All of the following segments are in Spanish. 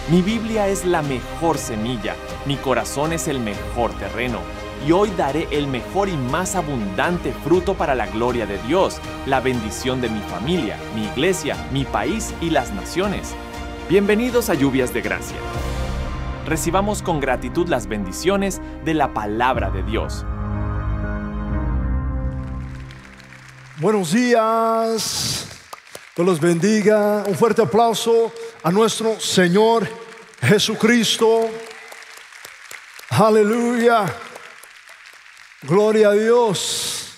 Mi Biblia es la mejor semilla, mi corazón es el mejor terreno, y hoy daré el mejor y más abundante fruto para la gloria de Dios, la bendición de mi familia, mi iglesia, mi país y las naciones. Bienvenidos a Lluvias de Gracia. Recibamos con gratitud las bendiciones de la palabra de Dios. Buenos días, Dios los bendiga. Un fuerte aplauso a nuestro Señor Jesucristo. Aleluya, gloria a Dios.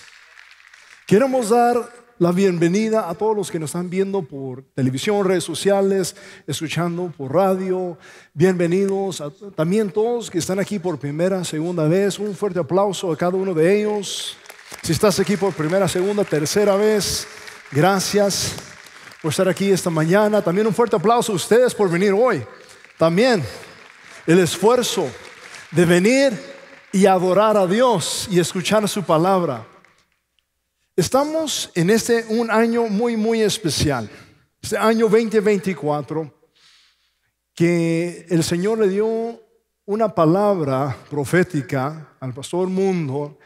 Queremos dar la bienvenida a todos los que nos están viendo por televisión, redes sociales, escuchando por radio. Bienvenidos a también todos que están aquí por primera, segunda vez. Un fuerte aplauso a cada uno de ellos. Si estás aquí por primera, segunda, tercera vez, gracias por estar aquí esta mañana. También un fuerte aplauso a ustedes por venir hoy. También el esfuerzo de venir y adorar a Dios y escuchar su palabra. Estamos en un año muy especial, este año 2024, que el Señor le dio una palabra profética al pastor Mundo,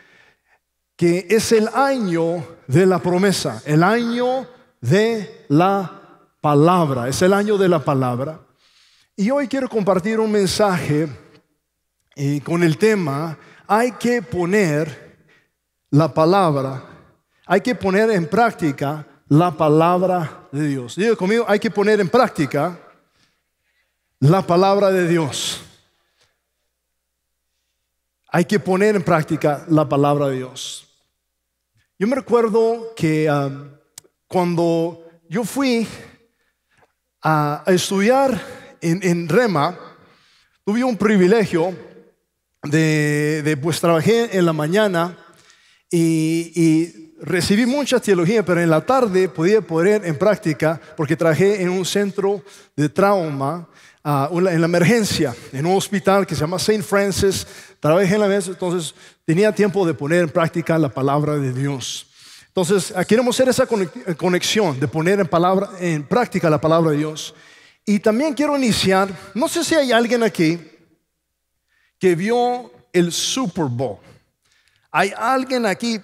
que es el año de la promesa, el año de la palabra, es el año de la palabra. Y hoy quiero compartir un mensaje con el tema: hay que poner la palabra, hay que poner en práctica la palabra de Dios. Diga conmigo, hay que poner en práctica la palabra de Dios. Hay que poner en práctica la palabra de Dios. Yo me recuerdo que cuando yo fui a estudiar en Rema, tuve un privilegio pues trabajé en la mañana y recibí mucha teología, pero en la tarde podía poner en práctica, porque trabajé en un centro de trauma, en la emergencia, en un hospital que se llama St. Francis. Trabajé en la mesa, entonces tenía tiempo de poner en práctica la palabra de Dios. Entonces queremos hacer esa conexión de poner en práctica la palabra de Dios. Y también quiero iniciar, no sé si hay alguien aquí que vio el Super Bowl. Hay alguien aquí,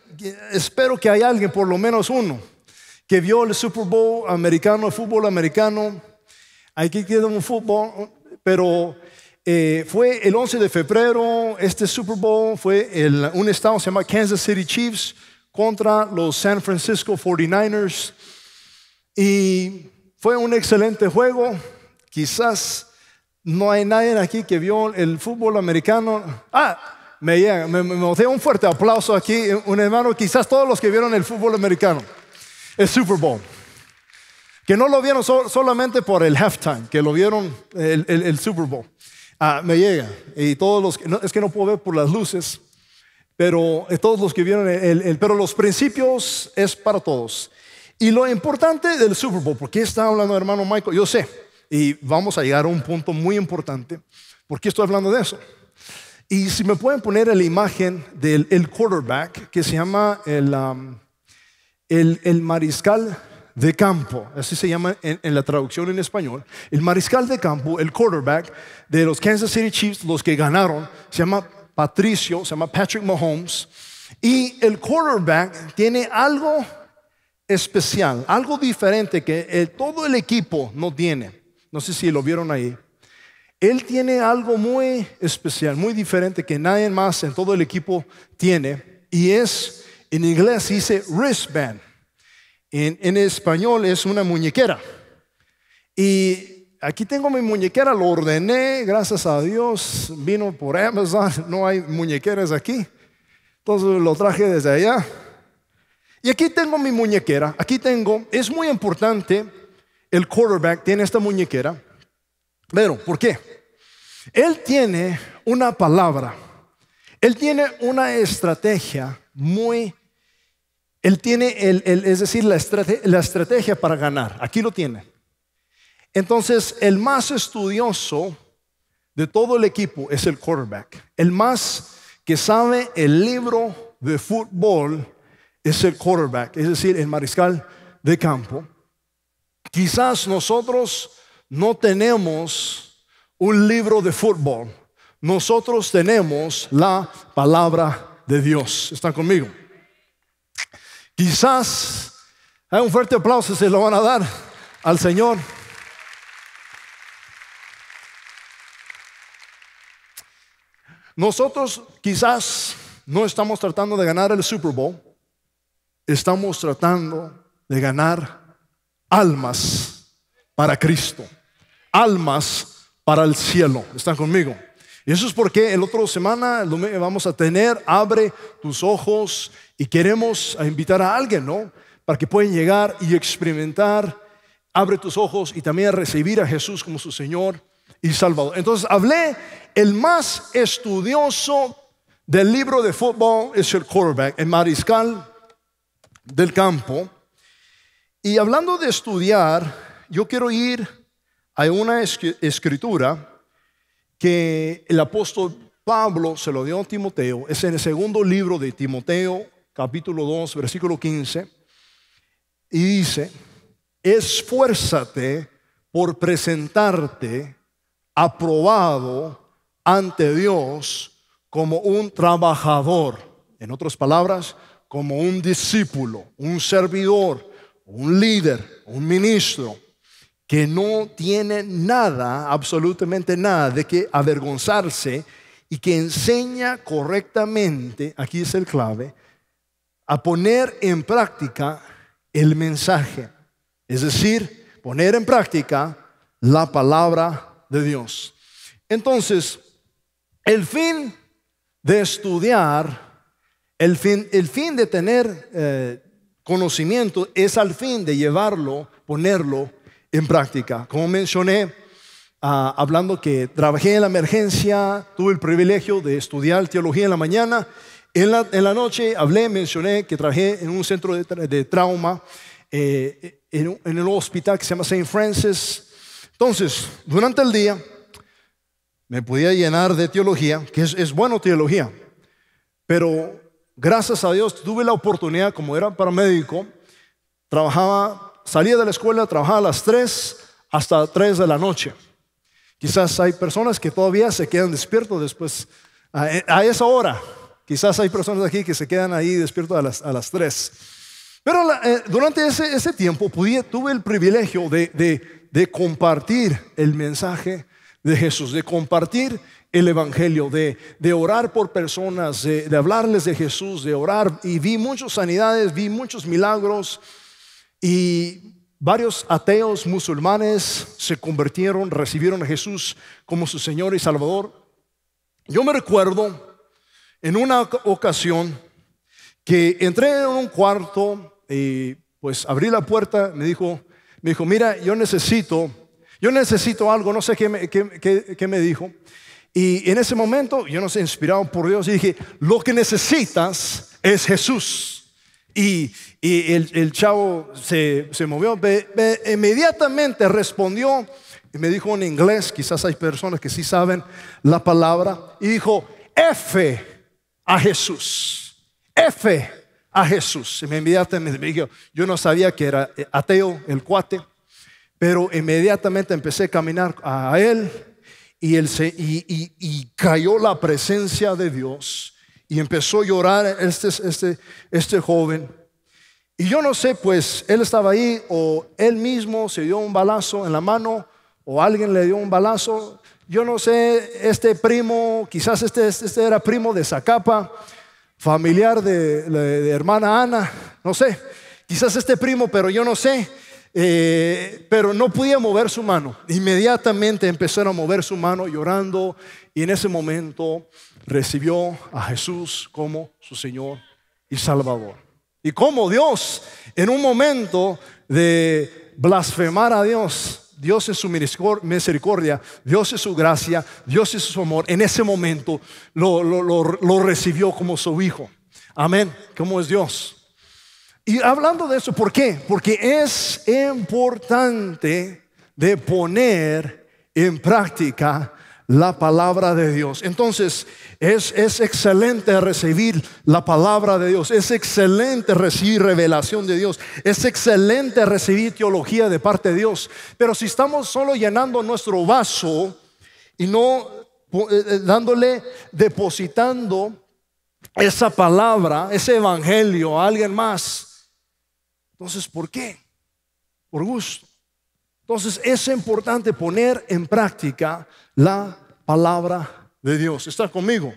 espero que hay alguien, por lo menos uno, que vio el Super Bowl americano, el fútbol americano. Aquí queda un fútbol, pero fue el 11 de febrero, este Super Bowl fue un estado que se llama Kansas City Chiefs contra los San Francisco 49ers. Y fue un excelente juego. Quizás no hay nadie aquí que vio el fútbol americano. Me boté un fuerte aplauso aquí, un hermano, quizás todos los que vieron el fútbol americano, el Super Bowl. Que no lo vieron solamente por el halftime, que lo vieron el Super Bowl. Me llega. Y todos los es que no puedo ver por las luces, pero todos los que vieron pero los principios es para todos. Y lo importante del Super Bowl, ¿por qué está hablando hermano Michael? Yo sé, y vamos a llegar a un punto muy importante. ¿Por qué estoy hablando de eso? Y si me pueden poner la imagen del quarterback, que se llama el mariscal de campo, así se llama en la traducción en español. El mariscal de campo, el quarterback de los Kansas City Chiefs, los que ganaron, se llama Patrick Mahomes. Y el quarterback tiene algo especial, algo diferente que todo el equipo no tiene. No sé si lo vieron ahí. Él tiene algo muy especial, muy diferente, que nadie más en todo el equipo tiene. Y en inglés dice wristband. En español es una muñequera. Y aquí tengo mi muñequera, lo ordené, gracias a Dios, vino por Amazon, no hay muñequeras aquí. Entonces lo traje desde allá. Y aquí tengo mi muñequera, es muy importante, el quarterback tiene esta muñequera. Pero, ¿por qué? Él tiene una palabra, él tiene una estrategia él tiene es decir, la estrategia para ganar. Aquí lo tiene. Entonces, el más estudioso de todo el equipo es el quarterback. El más que sabe el libro de fútbol es el quarterback, es decir, el mariscal de campo. Quizás nosotros no tenemos un libro de fútbol. Nosotros tenemos la palabra de Dios. ¿Están conmigo? Quizás hay un fuerte aplauso, se lo van a dar al Señor. Nosotros quizás no estamos tratando de ganar el Super Bowl, estamos tratando de ganar almas para Cristo, almas para el cielo. ¿Están conmigo? Y eso es porque el otro semana vamos a tener Abre tus ojos, y queremos invitar a alguien, ¿no? Para que puedan llegar y experimentar Abre tus ojos y también recibir a Jesús como su Señor y Salvador. Entonces hablé, el más estudioso del libro de fútbol es el quarterback, el mariscal del campo. Y hablando de estudiar, yo quiero ir a una escritura que el apóstol Pablo se lo dio a Timoteo. Es en el segundo libro de Timoteo, capítulo 2, versículo 15. Y dice: esfuérzate por presentarte aprobado ante Dios como un trabajador. En otras palabras, como un discípulo, un servidor, un líder, un ministro, que no tiene nada, absolutamente nada de que avergonzarse, y que enseña correctamente, aquí es el clave, a poner en práctica el mensaje. Es decir, poner en práctica la palabra de Dios. Entonces, el fin de estudiar, el fin de tener conocimiento es al fin de llevarlo, ponerlo en práctica. Como mencioné, hablando que trabajé en la emergencia, tuve el privilegio de estudiar teología en la mañana. En la noche mencioné que trabajé en un centro de trauma, en el hospital que se llama St. Francis. Entonces, durante el día me podía llenar de teología, que es bueno teología, pero gracias a Dios tuve la oportunidad, como era paramédico, salía de la escuela, trabajaba a las 3 hasta 3 de la noche. Quizás hay personas que todavía se quedan despiertos después, a esa hora. Quizás hay personas aquí que se quedan ahí despiertos a las 3. Pero durante ese tiempo tuve el privilegio de compartir el mensaje de Jesús, de compartir el evangelio, de orar por personas, de hablarles de Jesús, de orar. Y vi muchas sanidades, vi muchos milagros, y varios ateos musulmanes se convirtieron, recibieron a Jesús como su Señor y Salvador. Yo me recuerdo en una ocasión que entré en un cuarto y pues abrí la puerta. Me dijo, mira, yo necesito algo, no sé qué me dijo. Y en ese momento, yo no sé, inspirado por Dios, y dije: lo que necesitas es Jesús. Y el chavo se movió, inmediatamente respondió y me dijo en inglés, quizás hay personas que sí saben la palabra, y dijo: F a Jesús, F a Jesús. Y inmediatamente me dijo, yo no sabía que era ateo el cuate, pero inmediatamente empecé a caminar a él, y cayó la presencia de Dios, y empezó a llorar este joven. Y yo no sé, pues él estaba ahí, o él mismo se dio un balazo en la mano, o alguien le dio un balazo. Yo no sé, este primo, quizás este era primo de Zacapa, familiar de hermana Ana, no sé, quizás este primo, pero yo no sé. Pero no podía mover su mano. Inmediatamente empezaron a mover su mano llorando, y en ese momento recibió a Jesús como su Señor y Salvador. Y como Dios, en un momento de blasfemar a Dios, Dios en su misericordia, Dios en su gracia, Dios en su amor, en ese momento lo recibió como su hijo. Amén. ¿Cómo es Dios? Y hablando de eso, ¿por qué? Porque es importante de poner en práctica la palabra de Dios. Entonces es excelente recibir la palabra de Dios, es excelente recibir revelación de Dios, es excelente recibir teología de parte de Dios. Pero si estamos solo llenando nuestro vaso y no depositando esa palabra, ese evangelio a alguien más. Entonces, ¿por qué? Por gusto. Entonces es importante poner en práctica la palabra de Dios. ¿Está conmigo?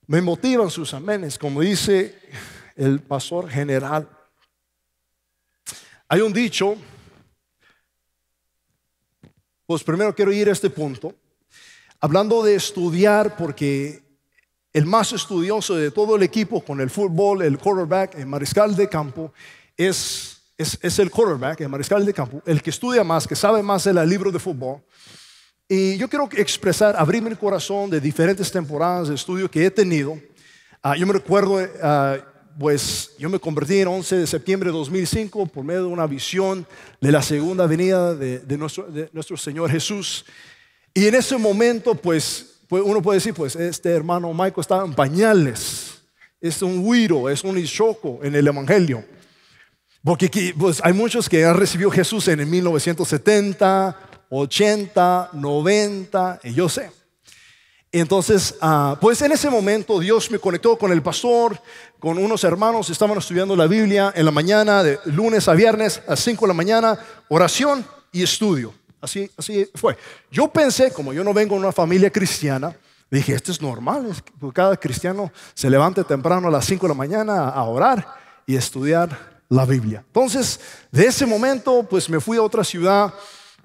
Me motivan sus amenes, como dice el pastor general. Hay un dicho, pues primero quiero ir a este punto, hablando de estudiar, porque el más estudioso de todo el equipo con el fútbol, el quarterback, el mariscal de campo, es el quarterback, el mariscal de campo, el que estudia más, que sabe más del libro de fútbol. Y yo quiero expresar, abrir mi corazón de diferentes temporadas de estudio que he tenido. Yo me recuerdo, pues yo me convertí en 11 de septiembre de 2005 por medio de una visión de la segunda venida de nuestro Señor Jesús. Y en ese momento, pues uno puede decir, pues este hermano Michael estaba en pañales, es un güiro, es un ishoco en el evangelio. Porque pues, hay muchos que han recibido Jesús en el 1970, 80, 90, y yo sé. Entonces, pues en ese momento Dios me conectó con el pastor, con unos hermanos, estaban estudiando la Biblia en la mañana, de lunes a viernes, a 5 de la mañana, oración y estudio. Así fue. Yo pensé, como yo no vengo de una familia cristiana, dije, esto es normal, cada cristiano se levanta temprano a las 5 de la mañana a orar y estudiar la Biblia. Entonces, de ese momento, pues me fui a otra ciudad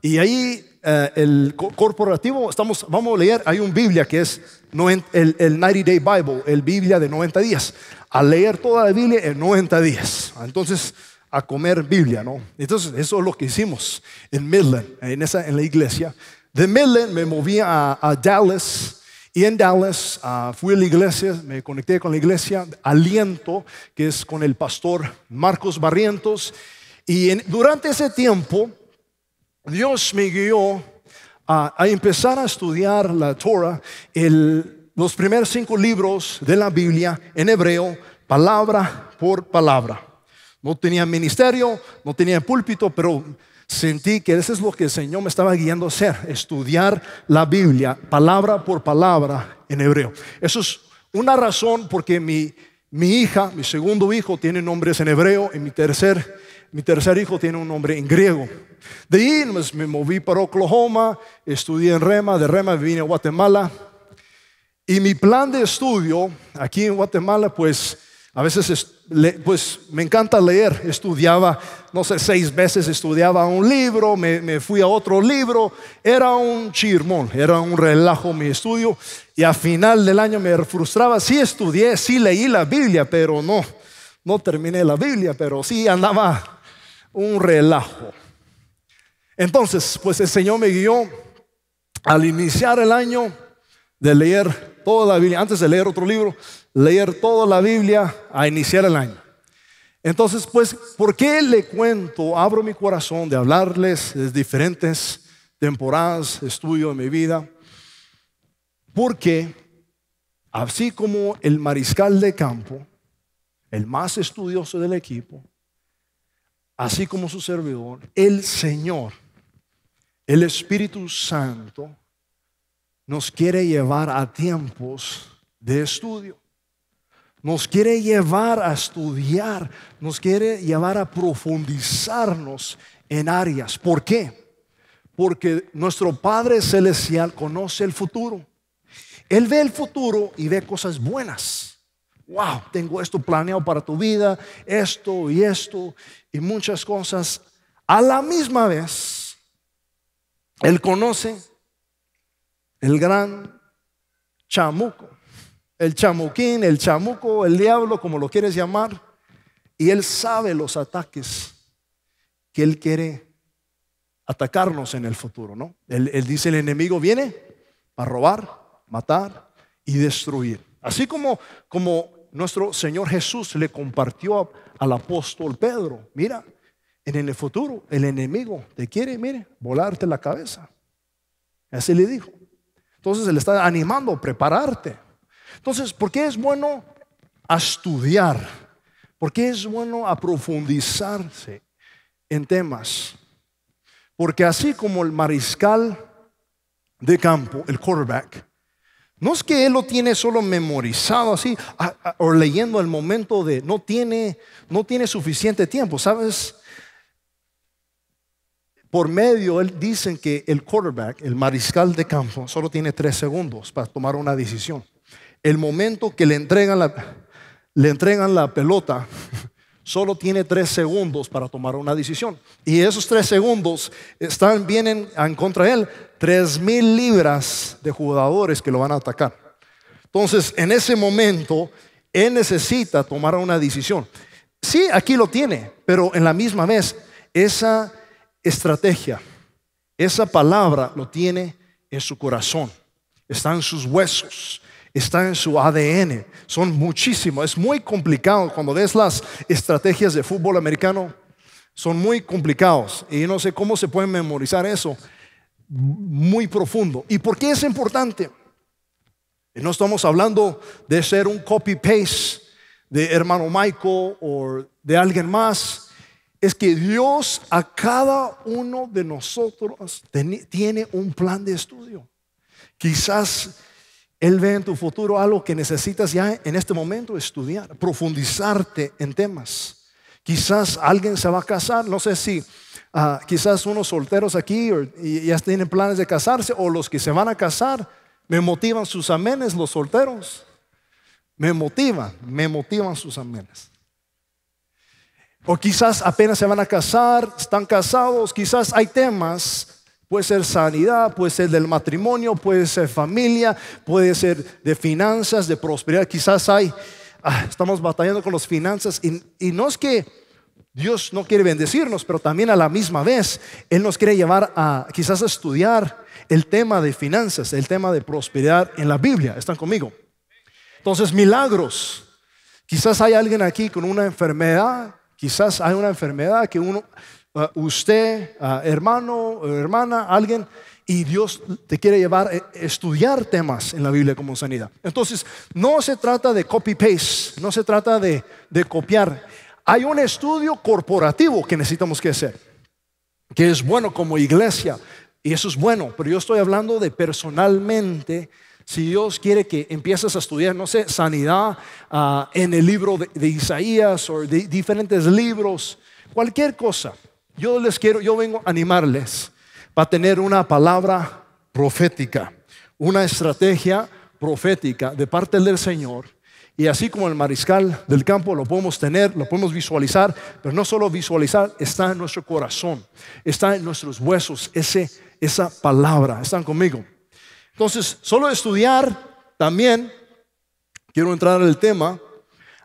y ahí el corporativo, vamos a leer, hay un Biblia que es el 90 Day Bible, el Biblia de 90 días, a leer toda la Biblia en 90 días. Entonces, a comer Biblia, ¿no? Entonces, eso es lo que hicimos en Midland, en la iglesia. De Midland me moví a Dallas. Y en Dallas fui a la iglesia, me conecté con la iglesia Aliento, que es con el pastor Marcos Barrientos. Y durante ese tiempo, Dios me guió a empezar a estudiar la Torah, los primeros 5 libros de la Biblia en hebreo, palabra por palabra. No tenía ministerio, no tenía púlpito, pero sentí que eso es lo que el Señor me estaba guiando a hacer, estudiar la Biblia palabra por palabra en hebreo. Eso es una razón porque mi hija, mi segundo hijo tiene nombres en hebreo y mi tercer hijo tiene un nombre en griego. De ahí me moví para Oklahoma, estudié en Rema, de Rema vine a Guatemala. Y mi plan de estudio aquí en Guatemala, pues a veces pues me encanta leer. Estudiaba, no sé, 6 veces estudiaba un libro, me fui a otro libro. Era un chirmón, era un relajo mi estudio. Y a final del año me frustraba. Sí estudié, sí leí la Biblia, pero no terminé la Biblia, pero sí andaba un relajo. Entonces, pues el Señor me guió al iniciar el año de leer toda la Biblia, antes de leer otro libro, leer toda la Biblia a iniciar el año. Entonces, pues, ¿por qué le cuento? Abro mi corazón de hablarles de diferentes temporadas de estudio de mi vida. Porque así como el mariscal de campo, el más estudioso del equipo, así como su servidor, el Señor, el Espíritu Santo, nos quiere llevar a tiempos de estudio. Nos quiere llevar a estudiar, nos quiere llevar a profundizarnos en áreas. ¿Por qué? Porque nuestro Padre Celestial conoce el futuro. Él ve el futuro y ve cosas buenas. Wow, tengo esto planeado para tu vida, esto y muchas cosas. A la misma vez, Él conoce el gran chamuco, el chamuquín, el chamuco, el diablo, como lo quieres llamar. Y Él sabe los ataques que Él quiere atacarnos en el futuro, ¿no? Él dice, el enemigo viene a robar, matar y destruir. Así como nuestro Señor Jesús le compartió al apóstol Pedro, mira, en el futuro el enemigo te quiere, mire, volarte la cabeza. Así le dijo. Entonces Él está animando a prepararte. Entonces, ¿por qué es bueno a estudiar? ¿Por qué es bueno a profundizarse en temas? Porque así como el mariscal de campo, el quarterback, no es que él lo tiene solo memorizado así o leyendo al momento de, no tiene suficiente tiempo, ¿sabes? Por medio, dicen que el quarterback, el mariscal de campo, solo tiene 3 segundos para tomar una decisión. El momento que le entregan la pelota, solo tiene 3 segundos para tomar una decisión. Y esos 3 segundos vienen en contra de él 3,000 libras de jugadores que lo van a atacar. Entonces, en ese momento, él necesita tomar una decisión. Sí, aquí lo tiene, pero en la misma vez, esa estrategia, esa palabra lo tiene en su corazón, está en sus huesos, está en su ADN. Son muchísimos, es muy complicado. Cuando ves las estrategias de fútbol americano, son muy complicados y no sé cómo se puede memorizar eso, muy profundo. ¿Y por qué es importante? Y no estamos hablando de ser un copy-paste de hermano Michael o de alguien más. Es que Dios a cada uno de nosotros tiene un plan de estudio. Quizás Él ve en tu futuro algo que necesitas ya en este momento estudiar, profundizarte en temas. Quizás alguien se va a casar, no sé si quizás unos solteros aquí y ya tienen planes de casarse, o los que se van a casar. Me motivan sus amenes los solteros. Me motivan sus amenes. O quizás apenas se van a casar, están casados, quizás hay temas, puede ser sanidad, puede ser del matrimonio, puede ser familia, puede ser de finanzas, de prosperidad. Quizás estamos batallando con las finanzas y no es que Dios no quiere bendecirnos, pero también a la misma vez Él nos quiere llevar quizás a estudiar el tema de finanzas, el tema de prosperidad en la Biblia. ¿Están conmigo? Entonces, milagros. Quizás hay alguien aquí con una enfermedad. Quizás hay una enfermedad que usted, hermano o hermana, alguien, y Dios te quiere llevar a estudiar temas en la Biblia como sanidad. Entonces, no se trata de copy-paste, no se trata de copiar. Hay un estudio corporativo que necesitamos que hacer, que es bueno como iglesia, y eso es bueno, pero yo estoy hablando de personalmente. Si Dios quiere que empieces a estudiar, no sé, sanidad en el libro de Isaías o de diferentes libros, cualquier cosa, yo vengo a animarles para tener una palabra profética, una estrategia profética de parte del Señor. Y así como el mariscal del campo lo podemos tener, lo podemos visualizar, pero no solo visualizar, está en nuestro corazón, está en nuestros huesos, esa palabra. ¿Están conmigo? Entonces, solo estudiar, también quiero entrar en el tema,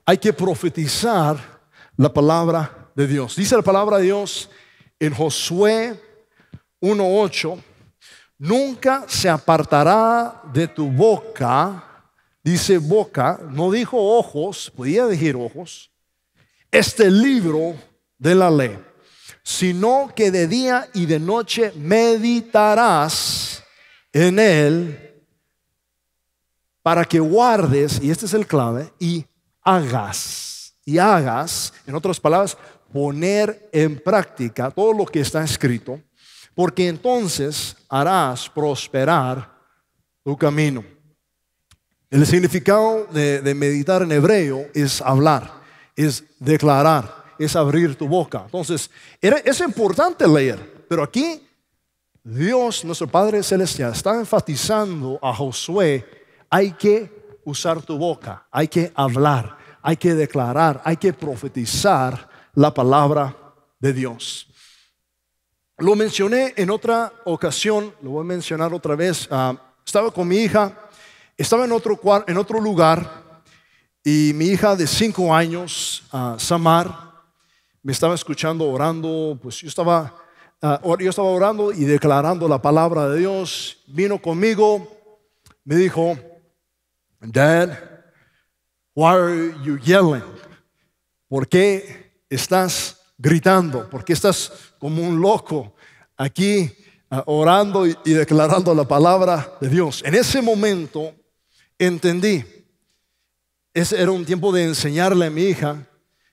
hay que profetizar la palabra de Dios. Dice la palabra de Dios en Josué 1:8, nunca se apartará de tu boca, dice boca, no dijo ojos, podía decir ojos, este libro de la ley, sino que de día y de noche meditarás en él, para que guardes, y este es el clave, y hagas, en otras palabras, poner en práctica todo lo que está escrito, porque entonces harás prosperar tu camino. El significado de meditar en hebreo es hablar, es declarar, es abrir tu boca. Entonces, es importante leer, pero aquí Dios, nuestro Padre Celestial, está enfatizando a Josué: hay que usar tu boca, hay que hablar, hay que declarar, hay que profetizar la palabra de Dios. Lo mencioné en otra ocasión, lo voy a mencionar otra vez. Estaba con mi hija, estaba en otro lugar, y mi hija de 5 años, Samar, me estaba escuchando orando. Pues yo estaba orando y declarando la palabra de Dios. Vino conmigo, me dijo: Dad, why are you yelling? ¿Por qué estás gritando? ¿Por qué estás como un loco aquí orando y declarando la palabra de Dios? En ese momento entendí, ese era un tiempo de enseñarle a mi hija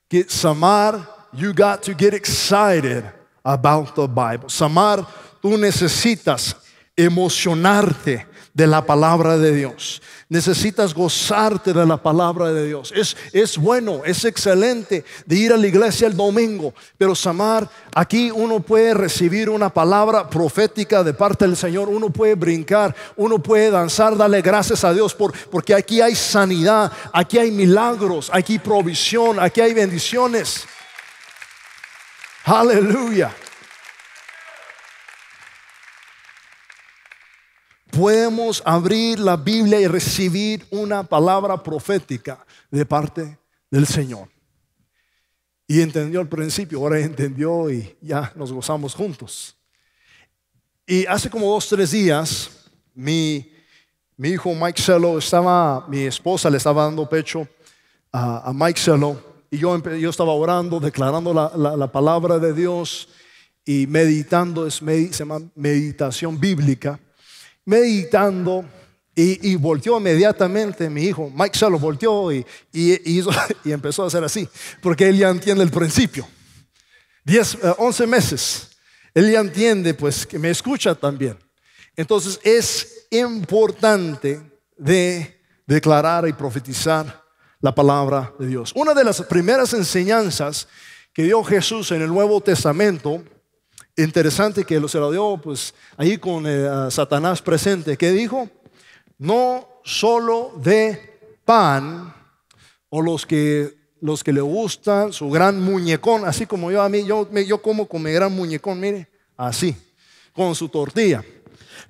que Samar, you got to get excited about the Bible. Samar, tú necesitas emocionarte de la palabra de Dios. Necesitas gozarte de la palabra de Dios. Es bueno, es excelente de ir a la iglesia el domingo. Pero Samar, aquí uno puede recibir una palabra profética de parte del Señor. Uno puede brincar, uno puede danzar, darle gracias a Dios porque aquí hay sanidad, aquí hay milagros, aquí hay provisión, aquí hay bendiciones. Aleluya. Podemos abrir la Biblia y recibir una palabra profética de parte del Señor. Y entendió al principio, ahora entendió y ya nos gozamos juntos. Y hace como 2 o 3 días, mi hijo Mike Cello mi esposa le estaba dando pecho a Mike Cello. Y yo estaba orando, declarando la palabra de Dios y meditando, se llama meditación bíblica. Meditando y volteó inmediatamente mi hijo Mike Cello volteó y empezó a hacer así porque él ya entiende el principio. 11 meses él ya entiende, pues, que me escucha también. Entonces es importante de declarar y profetizar la palabra de Dios. Una de las primeras enseñanzas que dio Jesús en el Nuevo Testamento, interesante que se lo dio pues ahí con Satanás presente, que dijo: no solo de pan, o los que le gustan su gran muñecón, así como yo como con mi gran muñecón, mire, así, con su tortilla.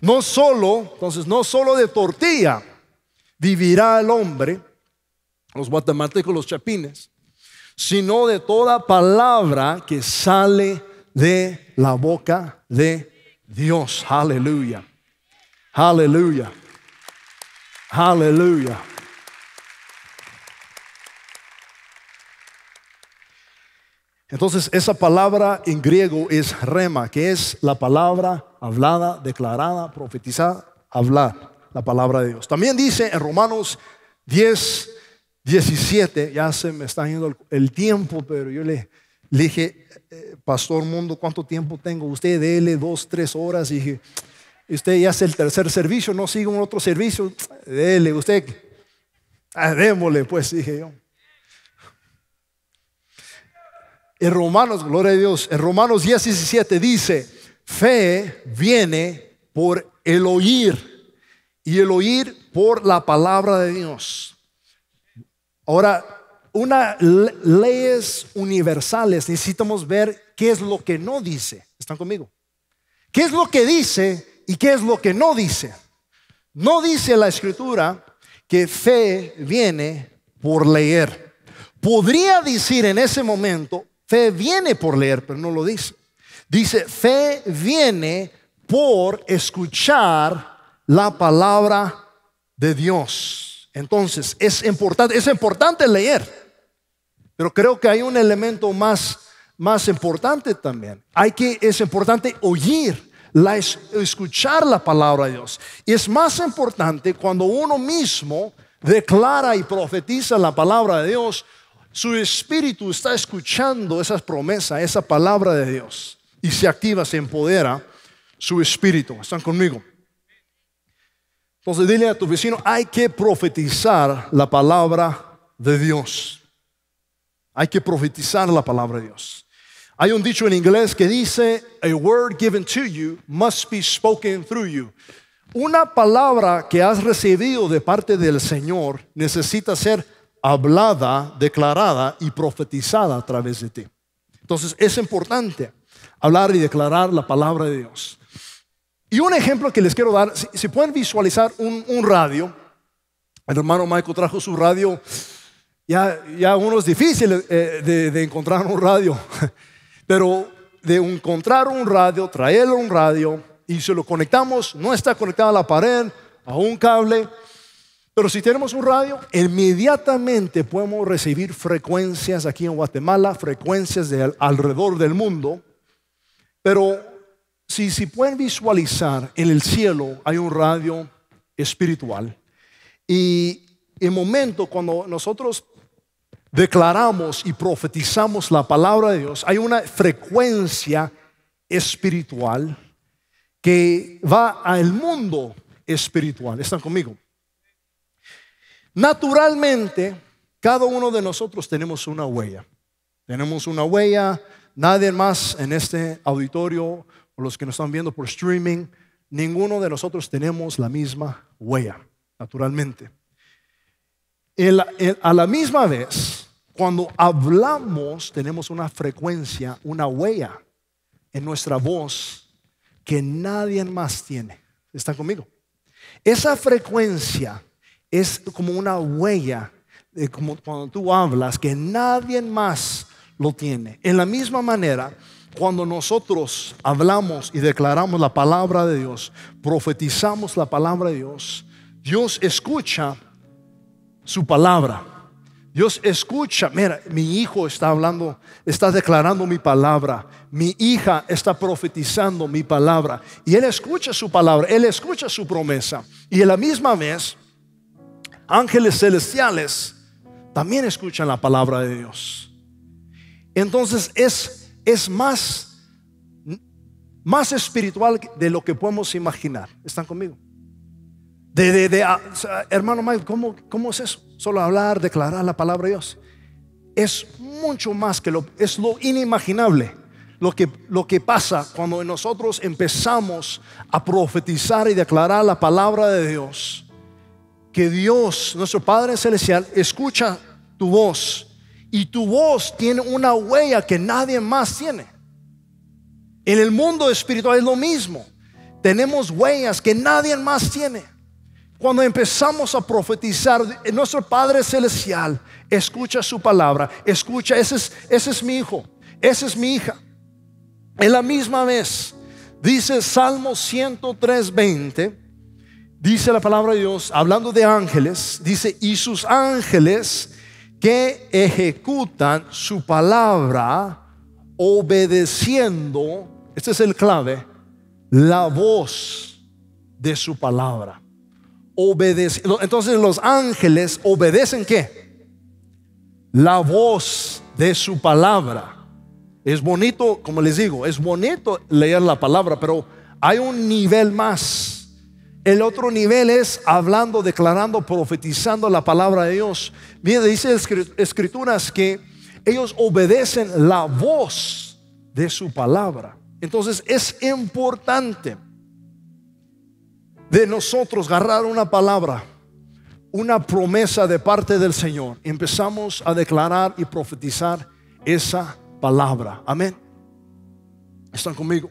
Entonces no solo de tortilla vivirá el hombre, los guatemaltecos, los chapines, sino de toda palabra que sale de la boca de Dios. Aleluya. Aleluya. Aleluya. Entonces esa palabra en griego es rema, que es la palabra hablada, declarada, profetizada, hablar, la palabra de Dios. También dice en Romanos 10:17, ya se me está yendo el tiempo, pero yo le dije: Pastor Mundo, ¿cuánto tiempo tengo? Usted dele 2, 3 horas. Y dije: usted ya hace el tercer servicio, no sigue un otro servicio. Dele, usted, démosle, pues, dije yo. En Romanos, gloria a Dios, en Romanos 10:17 dice: fe viene por el oír, y el oír por la palabra de Dios. Ahora, leyes universales, necesitamos ver qué es lo que no dice. ¿Están conmigo? ¿Qué es lo que dice y qué es lo que no dice? No dice la Escritura que fe viene por leer. Podría decir en ese momento: fe viene por leer, pero no lo dice. Dice: fe viene por escuchar la palabra de Dios. Entonces es importante leer, pero creo que hay un elemento más importante también. Es importante oír, escuchar la palabra de Dios. Y es más importante cuando uno mismo declara y profetiza la palabra de Dios. Su espíritu está escuchando esas promesas, esa palabra de Dios, y se activa, se empodera su espíritu. ¿Están conmigo? Entonces dile a tu vecino: hay que profetizar la palabra de Dios. Hay que profetizar la palabra de Dios. Hay un dicho en inglés que dice: a word given to you must be spoken through you. Una palabra que has recibido de parte del Señor necesita ser hablada, declarada y profetizada a través de ti. Entonces es importante hablar y declarar la palabra de Dios. Y un ejemplo que les quiero dar, si pueden visualizar un radio. El hermano Michael trajo su radio. Ya uno es difícil de encontrar un radio, pero de encontrar un radio, traerle un radio y se lo conectamos, no está conectado a la pared, a un cable, pero si tenemos un radio, inmediatamente podemos recibir frecuencias aquí en Guatemala, frecuencias alrededor del mundo. Pero si pueden visualizar, en el cielo hay un radio espiritual, y en el momento cuando nosotros declaramos y profetizamos la palabra de Dios, hay una frecuencia espiritual que va al mundo espiritual. ¿Están conmigo? Naturalmente, cada uno de nosotros tenemos una huella. Tenemos una huella. Nadie más en este auditorio o los que nos están viendo por streaming, ninguno de nosotros tenemos la misma huella, naturalmente. A la misma vez, cuando hablamos, tenemos una frecuencia, una huella en nuestra voz que nadie más tiene. ¿Están conmigo? Esa frecuencia es como una huella, como cuando tú hablas, que nadie más lo tiene. En la misma manera, cuando nosotros hablamos y declaramos la palabra de Dios, profetizamos la palabra de Dios, Dios escucha su palabra. Dios escucha. Mira, mi hijo está hablando, está declarando mi palabra. Mi hija está profetizando mi palabra. Y Él escucha su palabra, Él escucha su promesa. Y a la misma vez, ángeles celestiales también escuchan la palabra de Dios. Entonces es más espiritual de lo que podemos imaginar. ¿Están conmigo? Hermano Mike, ¿cómo es eso? Solo hablar, declarar la palabra de Dios. Es mucho más que es lo inimaginable. Lo que pasa cuando nosotros empezamos a profetizar y declarar la palabra de Dios. Que Dios, nuestro Padre Celestial, escucha tu voz. Y tu voz tiene una huella que nadie más tiene. En el mundo espiritual es lo mismo. Tenemos huellas que nadie más tiene. Cuando empezamos a profetizar, nuestro Padre Celestial escucha su palabra. Escucha, ese es mi hijo, esa es mi hija. En la misma vez, dice Salmo 103:20, dice la palabra de Dios, hablando de ángeles, dice: y sus ángeles que ejecutan su palabra, obedeciendo, este es el clave, la voz de su palabra. Entonces los ángeles obedecen ¿qué? La voz de su palabra. Es bonito, como les digo, es bonito leer la palabra, pero hay un nivel más. El otro nivel es hablando, declarando, profetizando la palabra de Dios. Mira, dice Escrituras que ellos obedecen la voz de su palabra. Entonces es importante de nosotros agarrar una palabra, una promesa de parte del Señor. Empezamos a declarar y profetizar esa palabra. Amén. ¿Están conmigo?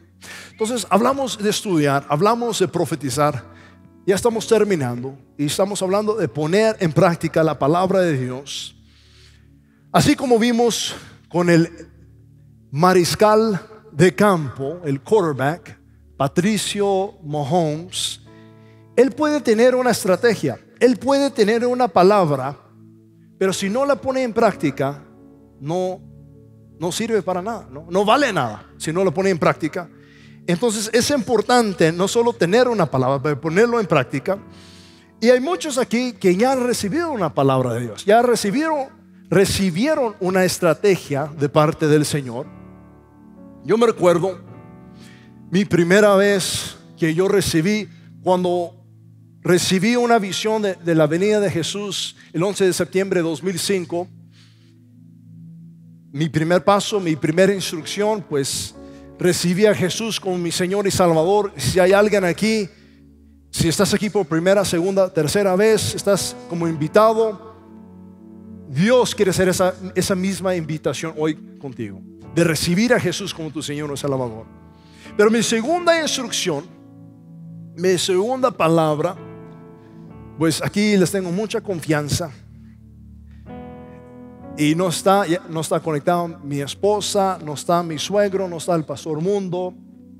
Entonces hablamos de estudiar, hablamos de profetizar. Ya estamos terminando y estamos hablando de poner en práctica la palabra de Dios. Así como vimos con el mariscal de campo, el quarterback, Patricio Mahomes, él puede tener una estrategia, él puede tener una palabra, pero si no la pone en práctica, no sirve para nada, no vale nada si no la pone en práctica. Entonces es importante no solo tener una palabra, pero ponerlo en práctica. Y hay muchos aquí que ya han recibido una palabra de Dios, ya recibieron una estrategia de parte del Señor. Yo me recuerdo mi primera vez que yo recibí, cuando recibí una visión de la venida de Jesús el 11 de septiembre de 2005. Mi primer paso, mi primera instrucción, pues recibí a Jesús como mi Señor y Salvador. Si hay alguien aquí, si estás aquí por primera, segunda, tercera vez, estás como invitado, Dios quiere hacer esa misma invitación hoy contigo, de recibir a Jesús como tu Señor y Salvador. Pero mi segunda instrucción, mi segunda palabra, pues aquí les tengo mucha confianza. Y no está conectado mi esposa, no está mi suegro, no está el pastor Mundo.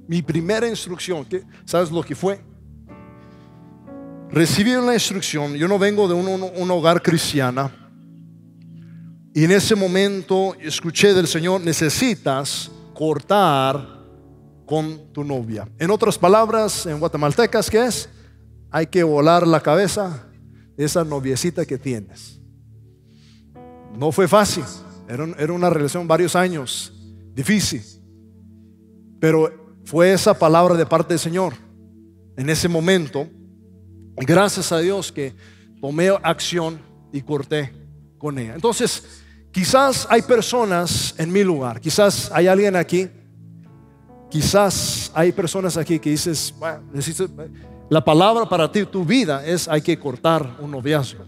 Mi primera instrucción, ¿sabes lo que fue? Recibí una instrucción. Yo no vengo de un hogar cristiano. Y en ese momento escuché del Señor: necesitas cortar con tu novia. En otras palabras, en guatemaltecas, ¿qué es? Hay que volar la cabeza de esa noviecita que tienes. No fue fácil, era una relación varios años, difícil, pero fue esa palabra de parte del Señor. en ese momento. Y gracias a Dios que tomé acción y corté con ella. Entonces, quizás hay personas en mi lugar, quizás hay alguien aquí, quizás hay personas aquí que dices, bueno, la palabra para ti, tu vida es: hay que cortar un noviazgo,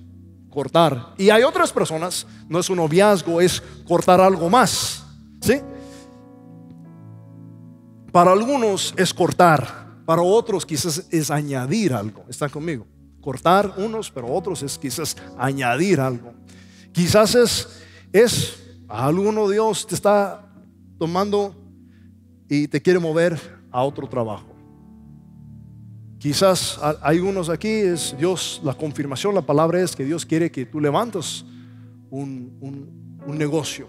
cortar. Y hay otras personas, no es un noviazgo, es cortar algo más, ¿sí? Para algunos es cortar, para otros quizás es añadir algo. ¿Están conmigo? Cortar unos, pero otros es quizás añadir algo. Quizás es alguno, Dios te está tomando y te quiere mover a otro trabajo. Quizás hay unos aquí, es Dios, la confirmación, la palabra es que Dios quiere que tú levantes un negocio.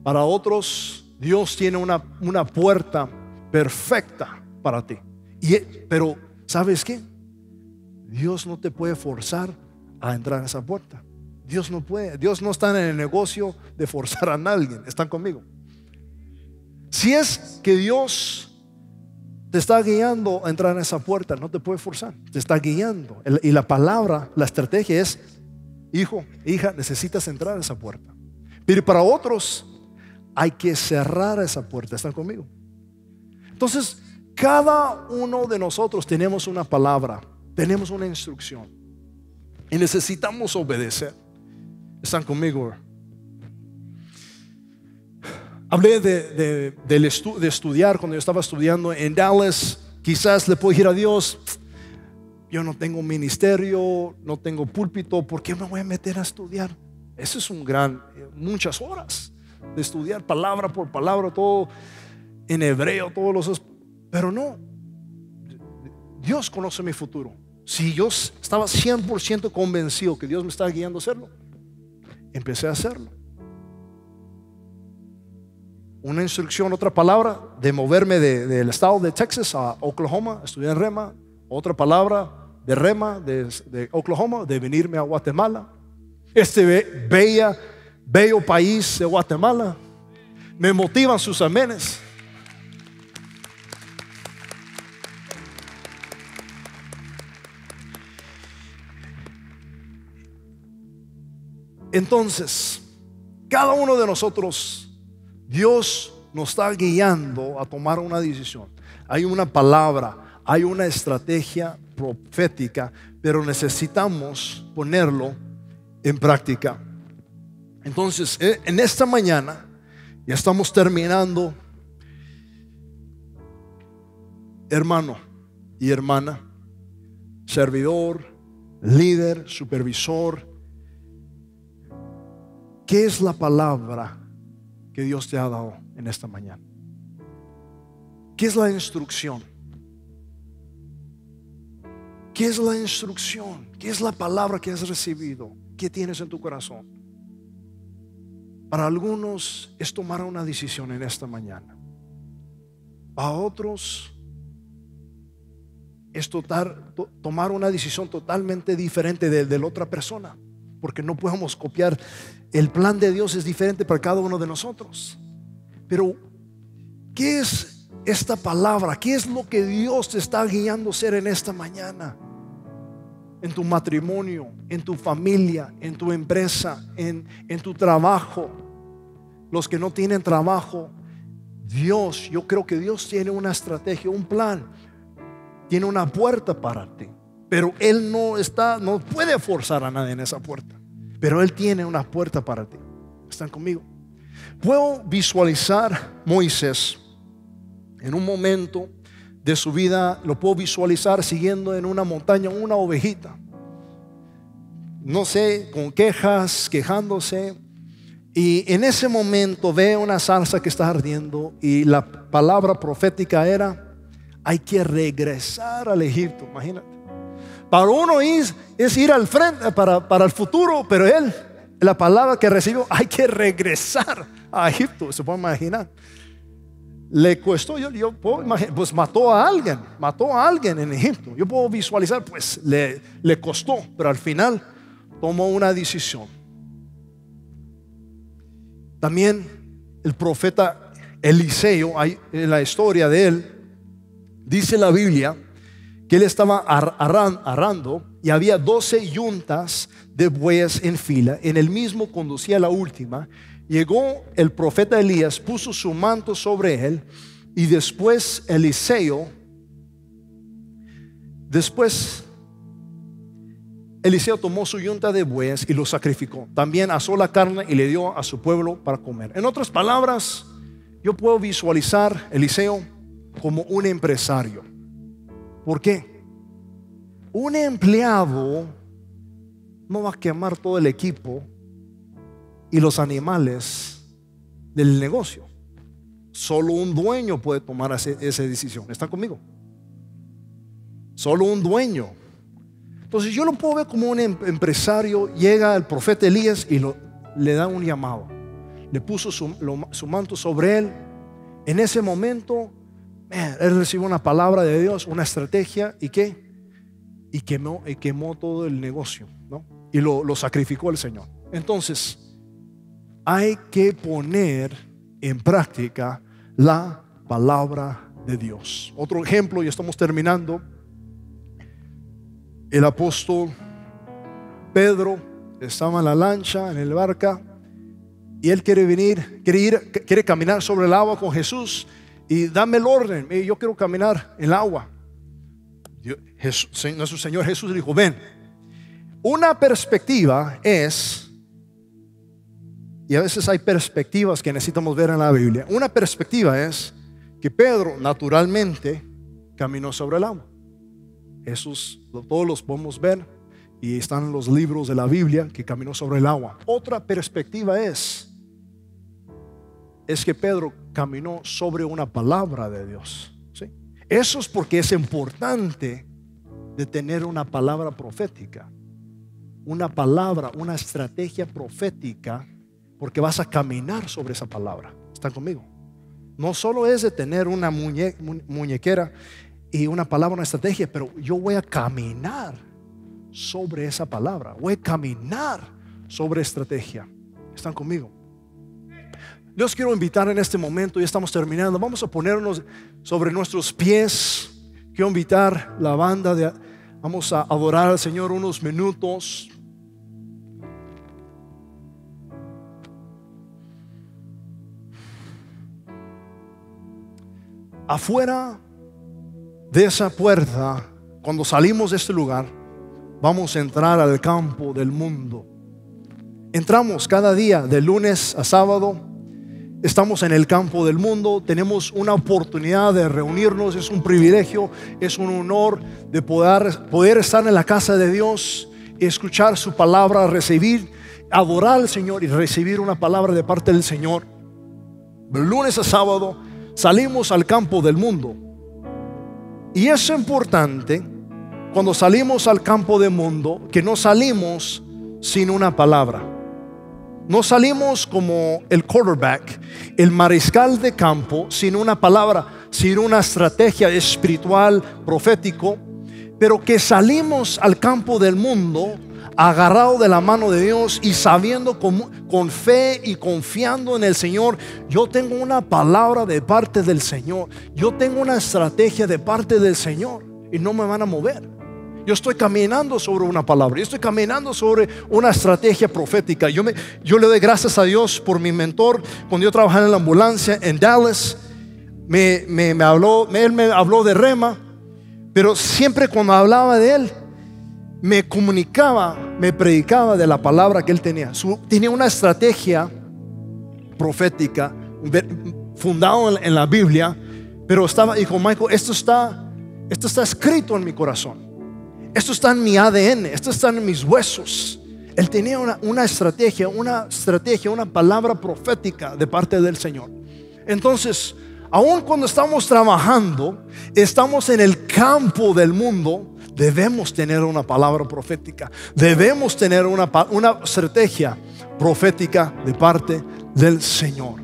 Para otros, Dios tiene una puerta perfecta para ti. Pero, ¿sabes qué? Dios no te puede forzar a entrar a esa puerta. Dios no puede. Dios no está en el negocio de forzar a nadie. ¿Están conmigo? Si es que Dios te está guiando a entrar en esa puerta, no te puede forzar. Te está guiando. Y la palabra, la estrategia es: hijo, hija, necesitas entrar a esa puerta. Pero para otros hay que cerrar esa puerta. ¿Están conmigo? Entonces, cada uno de nosotros tenemos una palabra, tenemos una instrucción y necesitamos obedecer. ¿Están conmigo? Hablé de estudiar. Cuando yo estaba estudiando en Dallas, quizás le puedo decir a Dios: yo no tengo ministerio, no tengo púlpito, ¿por qué me voy a meter a estudiar? Eso es muchas horas de estudiar palabra por palabra, todo en hebreo, todos los... Pero no, Dios conoce mi futuro. Si yo estaba 100% convencido que Dios me estaba guiando a hacerlo, empecé a hacerlo. Una instrucción, otra palabra, de moverme del estado de Texas a Oklahoma, estudiar en Rema. Otra palabra de Rema, de Oklahoma, de venirme a Guatemala. Bello país de Guatemala. Me motivan sus amenes. Entonces, cada uno de nosotros, Dios nos está guiando a tomar una decisión. Hay una palabra, hay una estrategia profética, pero necesitamos ponerlo en práctica. Entonces, en esta mañana, ya estamos terminando, hermano y hermana, servidor, líder, supervisor. ¿Qué es la palabra que Dios te ha dado en esta mañana? ¿Qué es la instrucción? ¿Qué es la instrucción? ¿Qué es la palabra que has recibido? ¿Qué tienes en tu corazón? Para algunos es tomar una decisión en esta mañana. Para otros es tomar una decisión totalmente diferente de la otra persona, porque no podemos copiar. El plan de Dios es diferente para cada uno de nosotros. Pero ¿qué es esta palabra? ¿Qué es lo que Dios te está guiando a hacer en esta mañana? En tu matrimonio, en tu familia, en tu empresa, en tu trabajo. Los que no tienen trabajo, yo creo que Dios tiene una estrategia, un plan. Tiene una puerta para ti. Pero Él no puede forzar a nadie en esa puerta. Pero Él tiene una puerta para ti. ¿Están conmigo? Puedo visualizar Moisés en un momento de su vida. Lo puedo visualizar siguiendo en una montaña una ovejita, no sé, con quejas, quejándose. Y en ese momento ve una zarza que está ardiendo, y la palabra profética era: hay que regresar al Egipto. Imagínate. Para uno es ir al frente, para el futuro, pero la palabra que recibió: hay que regresar a Egipto. Se puede imaginar. Le costó, yo puedo imaginar, pues mató a alguien en Egipto. Yo puedo visualizar, pues le costó, pero al final tomó una decisión. También el profeta Eliseo, en la historia de él, dice la Biblia que él estaba arando y había 12 yuntas de bueyes en fila. En el mismo conducía la última. Llegó el profeta Elías, puso su manto sobre él, y después Eliseo tomó su yunta de bueyes y lo sacrificó. También asó la carne y le dio a su pueblo para comer. En otras palabras, yo puedo visualizar a Eliseo como un empresario. ¿Por qué? Un empleado no va a quemar todo el equipo y los animales del negocio. Solo un dueño puede tomar esa decisión. ¿Están conmigo? Solo un dueño. Entonces yo lo puedo ver como un empresario. Llega el profeta Elías y le da un llamado. Le puso su manto sobre él. En ese momento él recibió una palabra de Dios, una estrategia. ¿Y qué? Y quemó todo el negocio, ¿no? Y lo sacrificó al Señor. Entonces hay que poner en práctica la palabra de Dios. Otro ejemplo, y estamos terminando. El apóstol Pedro estaba en la lancha, en el barca, y él quiere caminar sobre el agua con Jesús. Y dame el orden, yo quiero caminar en el agua. Nuestro Señor Jesús le dijo: ven. Una perspectiva es, y a veces hay perspectivas que necesitamos ver en la Biblia. Una perspectiva es que Pedro naturalmente caminó sobre el agua. Todos los podemos ver, y están en los libros de la Biblia que caminó sobre el agua. Otra perspectiva es que Pedro caminó sobre una palabra de Dios, ¿sí? Eso es porque es importante de tener una palabra profética, una palabra, una estrategia profética, porque vas a caminar sobre esa palabra. ¿Están conmigo? No solo es de tener una muñequera y una palabra, una estrategia, pero yo voy a caminar sobre esa palabra, voy a caminar sobre estrategia. ¿Están conmigo? Los quiero invitar en este momento, ya estamos terminando. Vamos a ponernos sobre nuestros pies. Quiero invitar la banda vamos a adorar al Señor unos minutos. Afuera de esa puerta, cuando salimos de este lugar, vamos a entrar al campo del mundo. Entramos cada día, de lunes a sábado. Estamos en el campo del mundo. Tenemos una oportunidad de reunirnos. Es un privilegio, es un honor de poder estar en la casa de Dios, escuchar su palabra, recibir, adorar al Señor y recibir una palabra de parte del Señor. De lunes a sábado salimos al campo del mundo. Y es importante, cuando salimos al campo del mundo, que no salimos sin una palabra. No salimos como el quarterback, el mariscal de campo, sin una palabra, sin una estrategia espiritual, profético, pero que salimos al campo del mundo agarrado de la mano de Dios y sabiendo con fe y confiando en el Señor. Yo tengo una palabra de parte del Señor, yo tengo una estrategia de parte del Señor y no me van a mover. Yo estoy caminando sobre una palabra, yo estoy caminando sobre una estrategia profética. Yo le doy gracias a Dios por mi mentor. Cuando yo trabajaba en la ambulancia en Dallas, él me habló de Rema, pero siempre cuando hablaba de él, me comunicaba, me predicaba de la palabra que él tenía. Tenía una estrategia profética fundada en la Biblia, pero dijo: Michael, esto está escrito en mi corazón. Esto está en mi ADN, esto está en mis huesos. Él tenía una estrategia, una palabra profética de parte del Señor. Entonces, aun cuando estamos trabajando, estamos en el campo del mundo, debemos tener una palabra profética. Debemos tener una estrategia profética de parte del Señor.